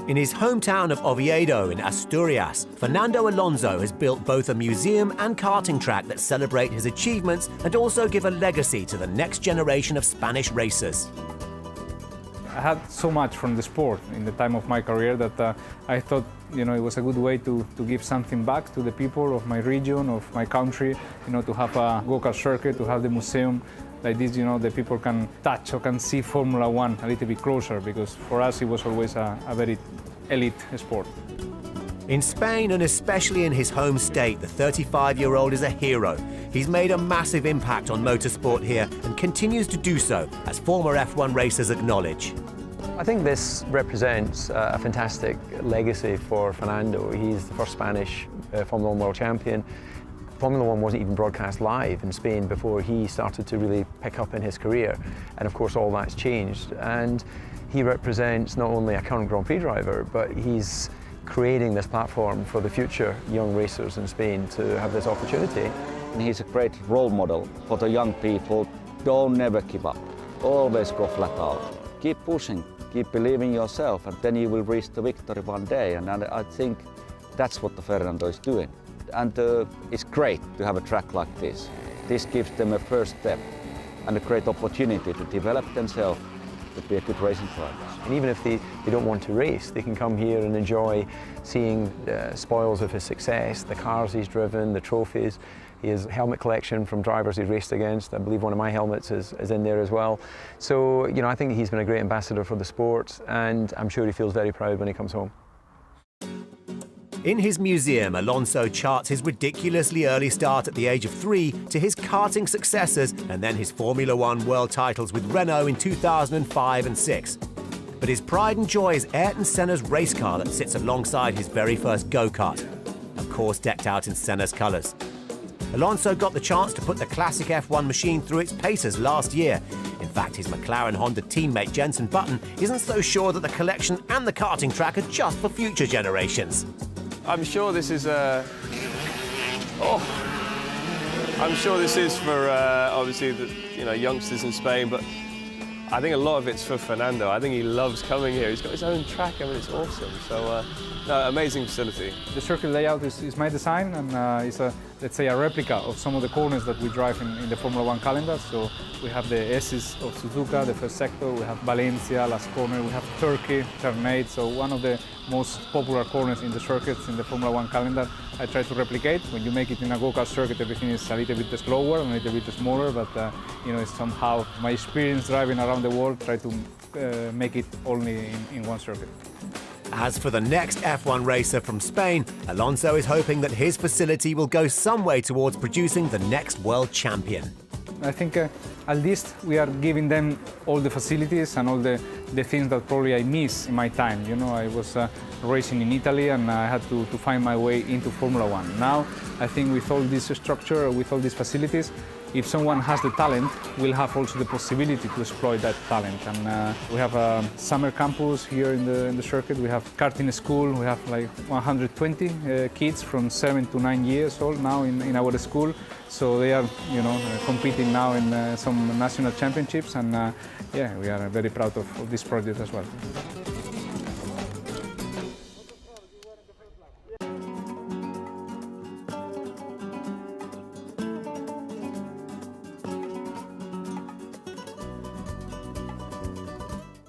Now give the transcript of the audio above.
In his hometown of Oviedo in Asturias, Fernando Alonso has built both a museum and karting track that celebrate his achievements and also give a legacy to the next generation of Spanish racers. I had so much from the sport in the time of my career that I thought, it was a good way to give something back to the people of my region, of my country, to have a go-kart circuit, to have the museum. Like this, the people can touch or can see Formula One a little bit closer, because for us it was always a very elite sport. In Spain, and especially in his home state, the 35-year-old is a hero. He's made a massive impact on motorsport here and continues to do so, as former F1 racers acknowledge. I think this represents a fantastic legacy for Fernando. He's the first Spanish Formula One world champion. Formula One wasn't even broadcast live in Spain before he started to really pick up in his career. And of course all that's changed. And he represents not only a current Grand Prix driver, but he's creating this platform for the future young racers in Spain to have this opportunity. He's a great role model for the young people. Don't never give up. Always go flat out. Keep pushing, keep believing in yourself, and then you will reach the victory one day. And I think that's what the Fernando is doing. And it's great to have a track like this. This gives them a first step and a great opportunity to develop themselves to be a good racing driver. And even if they don't want to race, they can come here and enjoy seeing spoils of his success, the cars he's driven, the trophies. He has helmet collection from drivers he's raced against. I believe one of my helmets is in there as well. So, I think he's been a great ambassador for the sport, and I'm sure he feels very proud when he comes home. In his museum, Alonso charts his ridiculously early start at the age of 3 to his karting successes and then his Formula One world titles with Renault in 2005 and 6. But his pride and joy is Ayrton Senna's race car that sits alongside his very first go-kart, of course decked out in Senna's colours. Alonso got the chance to put the classic F1 machine through its paces last year. In fact, his McLaren-Honda teammate Jenson Button isn't so sure that the collection and the karting track are just for future generations. I'm sure this is I'm sure this is for obviously the youngsters in Spain, but I think a lot of it's for Fernando. I think he loves coming here. He's got his own track. I mean, it's awesome. So, no, amazing facility. The circuit layout is my design, and it's let's say a replica of some of the corners that we drive in the Formula One calendar. So we have the S's of Suzuka, the first sector. We have Valencia, last corner. We have Turkey, Ternate. So one of the most popular corners in the circuits in the Formula One calendar. I try to replicate. When you make it in a go-kart circuit, everything is a little bit slower and a little bit smaller, but it's somehow my experience driving around the world, try to make it only in one circuit. As for the next F1 racer from Spain, Alonso is hoping that his facility will go some way towards producing the next world champion. I think at least we are giving them all the facilities and all the things that probably I miss in my time. I was racing in Italy and I had to find my way into Formula One. Now, I think with all this structure, with all these facilities, if someone has the talent, we'll have also the possibility to exploit that talent. And we have a summer campus here in the circuit. We have karting school. We have like 120 kids from 7 to 9 years old now in our school. So they are, competing now in some national championships. And we are very proud of this project as well.